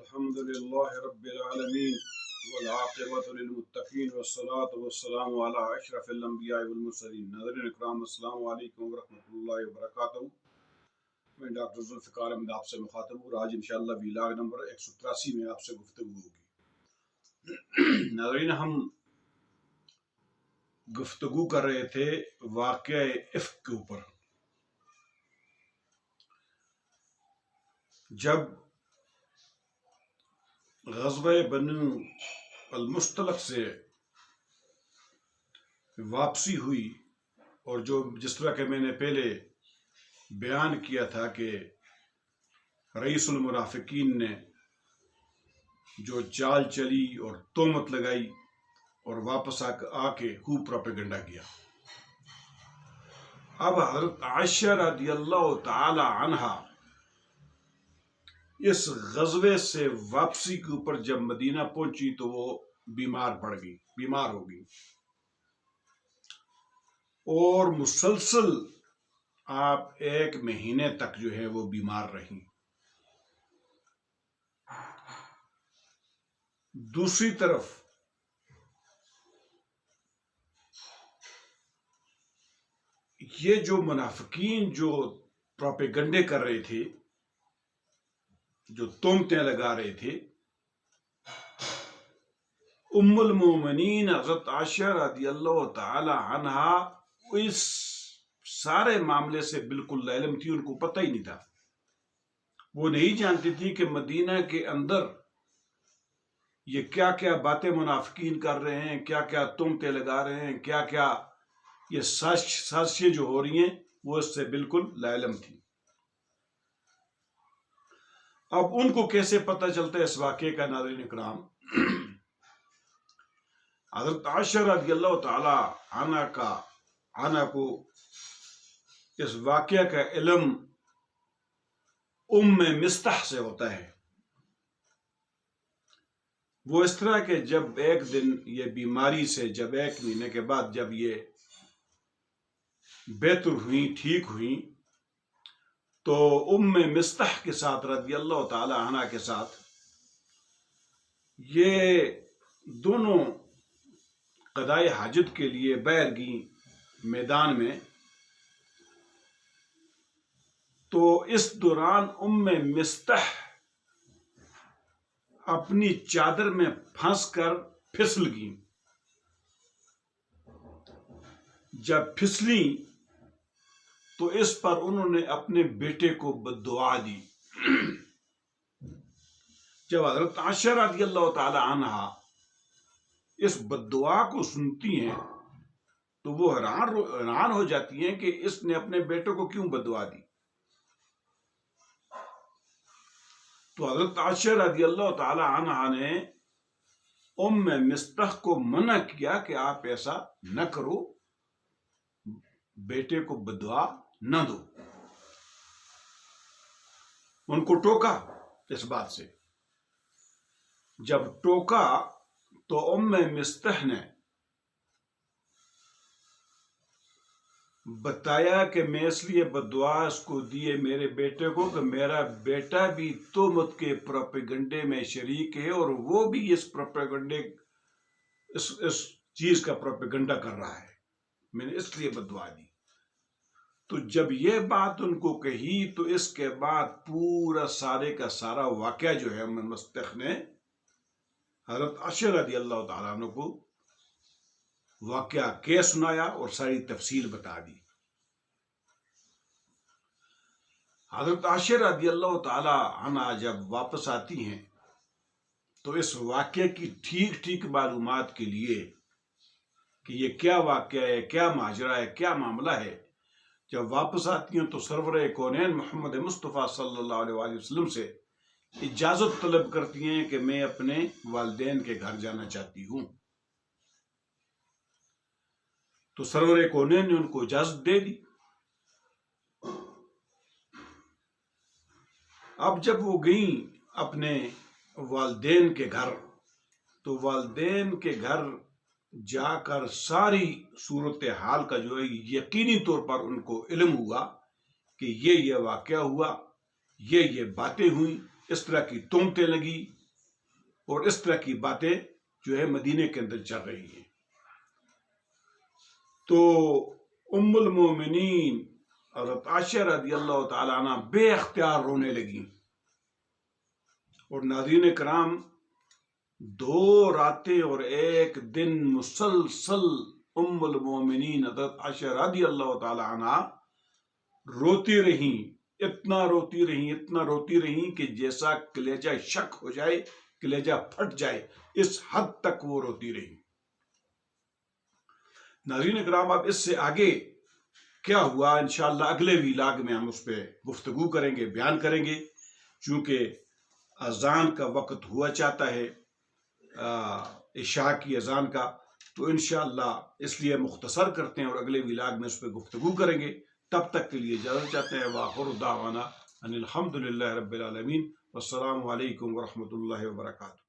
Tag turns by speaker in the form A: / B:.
A: الحمد لله رب العالمين والعاقبة للمتقين والصلاة والسلام على أشرف الأنبياء والمرسلين. ناظرین اکرام، السلام علیکم ورحمۃ اللہ وبرکاتہ. میں ڈاکٹر ذوالفقار احمد آپ سے مخاطب ہوں. آج انشاءاللہ ویلاگ نمبر 183 میں آپ سے گفتگو ہوگی. ناظرین، ہم گفتگو کر رہے تھے واقعہ افک کے اوپر. جب غزوہ بنو المصطلق سے واپسی ہوئی، اور جس طرح کہ میں نے پہلے بیان کیا تھا کہ رئیس المنافقین نے جو چال چلی اور تہمت لگائی اور واپس آ کے خوب پروپیگنڈا کیا. اب حضرت عائشہ رضی اللہ تعالی عنہا اس غزوے سے واپسی کے اوپر جب مدینہ پہنچی تو وہ بیمار ہو گئی اور مسلسل آپ 1 مہینے تک جو ہے وہ بیمار رہیں. دوسری طرف یہ جو منافقین جو پروپیگنڈے کر رہے تھے، جو تہمتیں لگا رہے تھے، ام المومنین حضرت عائشہ رضی اللہ تعالی عنہا اس سارے معاملے سے بالکل علم تھی. ان کو پتہ ہی نہیں تھا. وہ نہیں جانتی تھی کہ مدینہ کے اندر یہ کیا کیا باتیں منافقین کر رہے ہیں، کیا کیا تہمتیں لگا رہے ہیں، کیا کیا یہ سازشیں جو ہو رہی ہیں، وہ اس سے بالکل لا علم تھی. اب ان کو کیسے پتہ چلتا ہے اس واقعے کا؟ ناظرین اکرام، حضرت عائشہ رضی اللہ تعالی عنہ کو اس واقعہ کا علم ام مستح سے ہوتا ہے. وہ اس طرح کہ جب ایک دن یہ بیماری سے، جب 1 مہینے کے بعد جب یہ بہتر ہوئی، ٹھیک ہوئی، تو ام مستح کے ساتھ رضی اللہ تعالی عنہ کے ساتھ یہ دونوں قضائے حاجت کے لیے باہر گئیں میدان میں. تو اس دوران ام مستح اپنی چادر میں پھنس کر پھسل گئیں. جب پھسلی تو اس پر انہوں نے اپنے بیٹے کو بددعا دی. جب حضرت عائشہ رضی اللہ تعالی عنہا اس بددعا کو سنتی ہیں تو وہ حیران ہو جاتی ہیں کہ اس نے اپنے بیٹے کو کیوں بددعا دی. تو حضرت عائشہ رضی اللہ تعالی عنہا نے ام مستح کو منع کیا کہ آپ ایسا نہ کرو، بیٹے کو بددعا نہ دو. ان کو ٹوکا اس بات سے. جب ٹوکا تو ام مستح نے بتایا کہ میں اس لیے بددعا اس کو دیے میرے بیٹے کو کہ میرا بیٹا بھی تہمت کے پروپیگنڈے میں شریک ہے اور وہ بھی اس پروپیگنڈے اس چیز کا پروپیگنڈا کر رہا ہے، میں نے اس لیے بددعا دی. تو جب یہ بات ان کو کہی تو اس کے بعد پورا سارے کا سارا واقعہ جو ہے ام مستح نے حضرت عائشہ رضی اللہ تعالیٰ عنہ کو واقعہ کیا سنایا اور ساری تفصیل بتا دی. حضرت عائشہ رضی اللہ تعالی عنہ جب واپس آتی ہیں تو اس واقعے کی ٹھیک معلومات کے لیے کہ یہ کیا واقعہ ہے، کیا ماجرا ہے، کیا معاملہ ہے، جب واپس آتی ہیں تو سرور کونین محمد مصطفیٰ صلی اللہ علیہ وآلہ وسلم سے اجازت طلب کرتی ہیں کہ میں اپنے والدین کے گھر جانا چاہتی ہوں. تو سرور کونین نے ان کو اجازت دے دی. اب جب وہ گئیں اپنے والدین کے گھر تو والدین کے گھر جا کر ساری صورتحال کا جو ہے یقینی طور پر ان کو علم ہوا کہ یہ واقعہ ہوا، یہ باتیں ہوئیں، اس طرح کی تہمتیں لگی، اور اس طرح کی باتیں جو ہے مدینے کے اندر چل رہی ہیں۔ تو ام المومنین حضرت عائشہ رضی اللہ تعالیٰ عنہ بے اختیار رونے لگی، اور ناظرین کرام 2 راتیں اور 1 دن مسلسل ام المومنین حضرت عائشہ رضی اللہ تعالیٰ عنہ روتی رہیں، اتنا روتی رہیں کہ جیسا کلیجہ شک ہو جائے، کلیجہ پھٹ جائے، اس حد تک وہ روتی رہیں۔ ناظرین کرام، اب اس سے آگے کیا ہوا انشاءاللہ اگلے ویلاگ میں ہم اس پہ گفتگو کریں گے، بیان کریں گے، چونکہ اذان کا وقت ہوا چاہتا ہے، عشاء کی اذان کا، تو انشاءاللہ اس لیے مختصر کرتے ہیں اور اگلے ویلاگ میں اس پہ گفتگو کریں گے۔ تب تک کے لیے اجازت چاہتے ہیں، وآخر دعوانا ان الحمدللہ رب العالمین، والسلام علیکم ورحمۃ اللہ وبرکاتہ۔